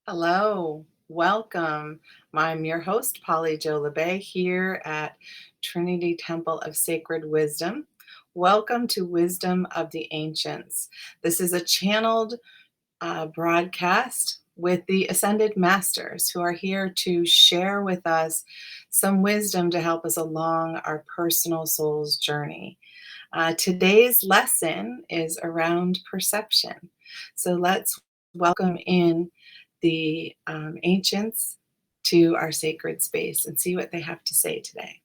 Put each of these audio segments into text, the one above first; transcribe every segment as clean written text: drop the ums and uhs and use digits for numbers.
Hello, welcome. I'm your host, Polly Jo Labbe, here at Trinity Temple of Sacred Wisdom. Welcome to Wisdom of the Ancients. This is a channeled broadcast with the Ascended Masters who are here to share with us some wisdom to help us along our personal soul's journey. Today's lesson is around perception. So let's welcome in the ancients to our sacred space and see what they have to say today.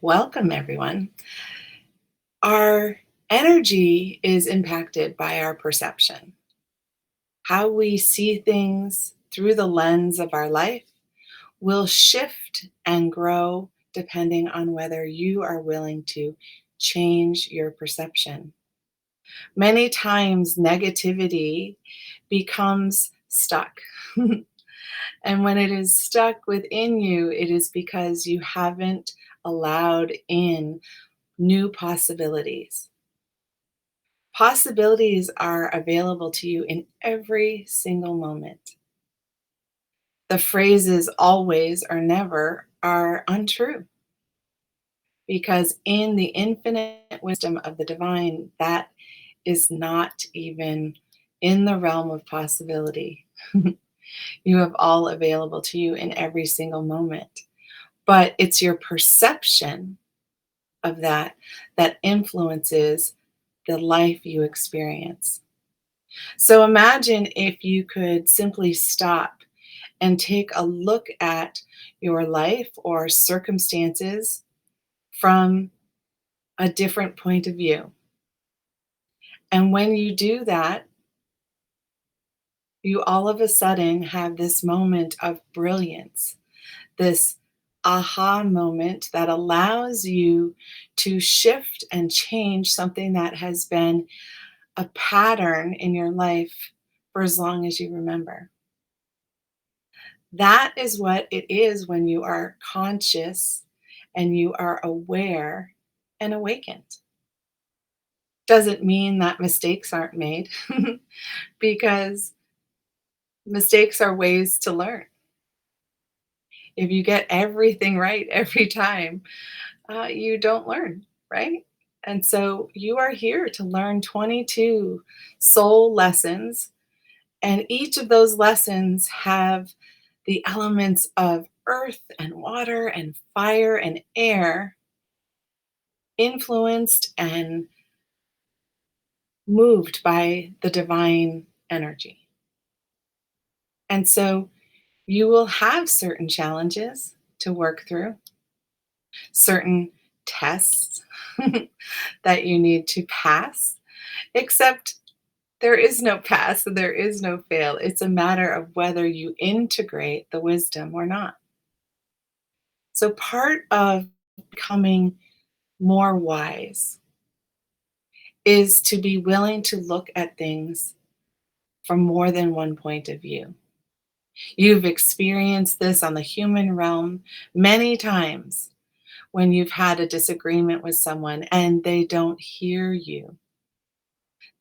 Welcome, everyone. Our energy is impacted by our perception. How we see things through the lens of our life will shift and grow depending on whether you are willing to change your perception. Many times, negativity becomes stuck. And when it is stuck within you, it is because you haven't allowed in new possibilities. Possibilities are available to you in every single moment. The phrases always or never are untrue because in the infinite wisdom of the divine, that is not even in the realm of possibility. You have all available to you in every single moment. But it's your perception of that that influences the life you experience. So imagine if you could simply stop and take a look at your life or circumstances from a different point of view. And when you do that, you all of a sudden have this moment of brilliance, this aha moment that allows you to shift and change something that has been a pattern in your life for as long as you remember. That is what it is when you are conscious and you are aware and awakened. Doesn't mean that mistakes aren't made because mistakes are ways to learn. If you get everything right every time, you don't learn, right? And so you are here to learn 22 soul lessons, and each of those lessons have the elements of earth and water and fire and air influenced and moved by the divine energy. And so you will have certain challenges to work through, certain tests that you need to pass, except there is no pass, there is no fail. It's a matter of whether you integrate the wisdom or not. So, part of becoming more wise is to be willing to look at things from more than one point of view. You've experienced this on the human realm many times when you've had a disagreement with someone and they don't hear you.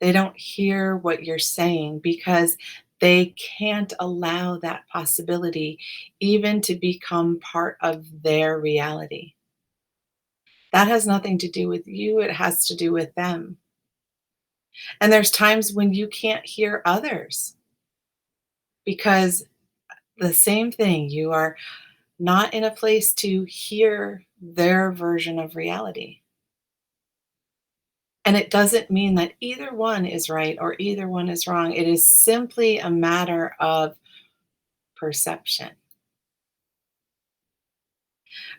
They don't hear what you're saying because they can't allow that possibility even to become part of their reality. That has nothing to do with you, it has to do with them. And there's times when you can't hear others because the same thing, you are not in a place to hear their version of reality. And it doesn't mean that either one is right or either one is wrong. It is simply a matter of perception.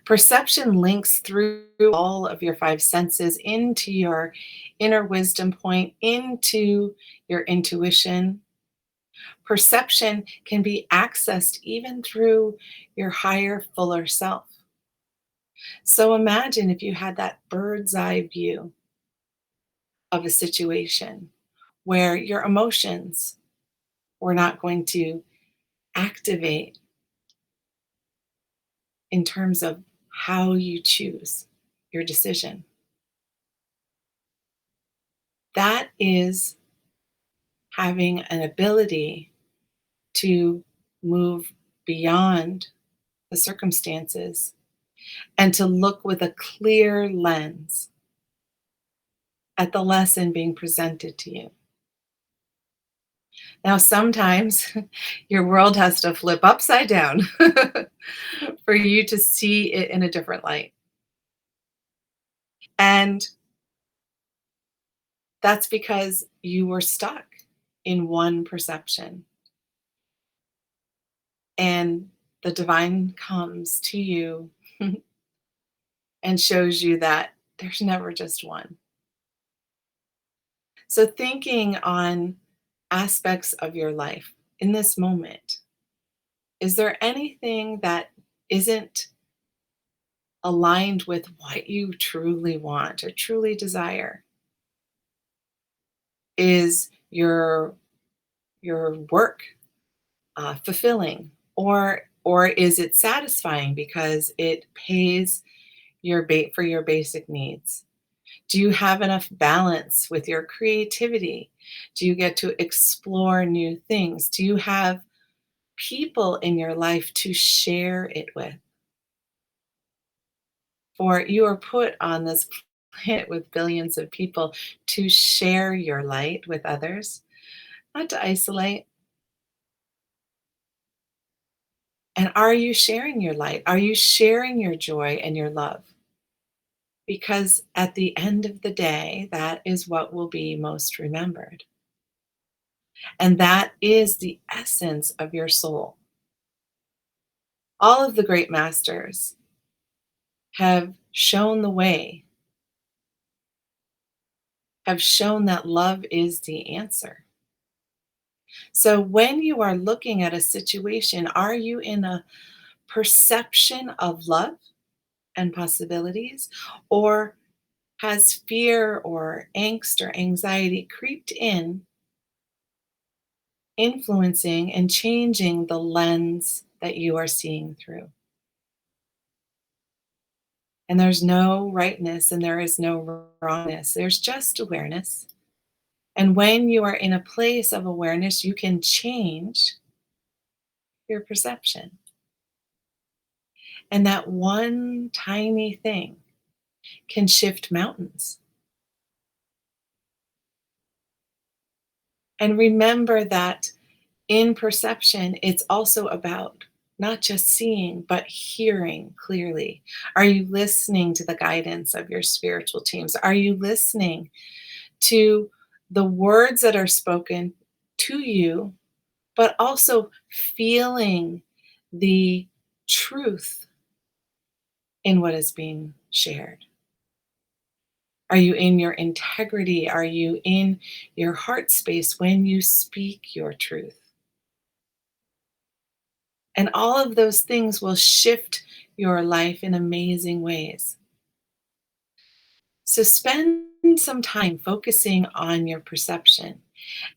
Perception links through all of your five senses into your inner wisdom point, into your intuition. Perception can be accessed even through your higher, fuller self. So imagine if you had that bird's eye view of a situation where your emotions were not going to activate in terms of how you choose your decision. That is having an ability to move beyond the circumstances and to look with a clear lens at the lesson being presented to you. Now, sometimes your world has to flip upside down for you to see it in a different light. And that's because you were stuck in one perception. And the divine comes to you and shows you that there's never just one. So, thinking on aspects of your life in this moment, is there anything that isn't aligned with what you truly want or truly desire? Is your work fulfilling, or is it satisfying because it pays for your basic needs? Do you have enough balance with your creativity? Do you get to explore new things? Do you have people in your life to share it with? For you are put on this planet with billions of people to share your light with others, not to isolate. And are you sharing your light? Are you sharing your joy and your love? Because at the end of the day, that is what will be most remembered. And that is the essence of your soul. All of the great masters have shown the way, have shown that love is the answer. So when you are looking at a situation, are you in a perception of love and possibilities? Or has fear or angst or anxiety creeped in, influencing and changing the lens that you are seeing through? And there's no rightness and there is no wrongness. There's just awareness. And when you are in a place of awareness, you can change your perception. And that one tiny thing can shift mountains. And remember that in perception, it's also about not just seeing, but hearing clearly. Are you listening to the guidance of your spiritual teams? Are you listening to the words that are spoken to you, but also feeling the truth in what is being shared? Are you in your integrity? Are you in your heart space when you speak your truth? And all of those things will shift your life in amazing ways. So spend some time focusing on your perception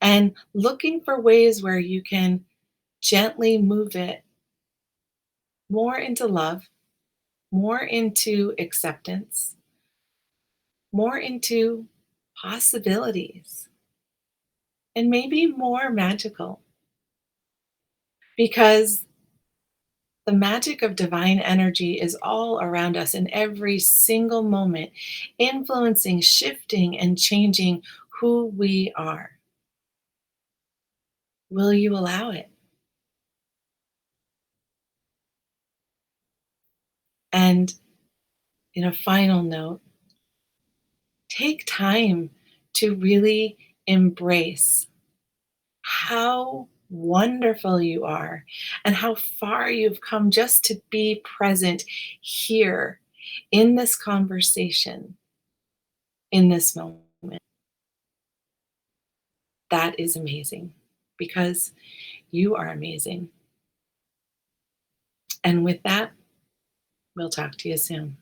and looking for ways where you can gently move it more into love, more into acceptance, more into possibilities, and maybe more magical. Because The magic of divine energy is all around us in every single moment, influencing, shifting, and changing who we are. Will you allow it? And in a final note, take time to really embrace how wonderful you are and how far you've come just to be present here in this conversation, in this moment. That is amazing because you are amazing. And with that, we'll talk to you soon.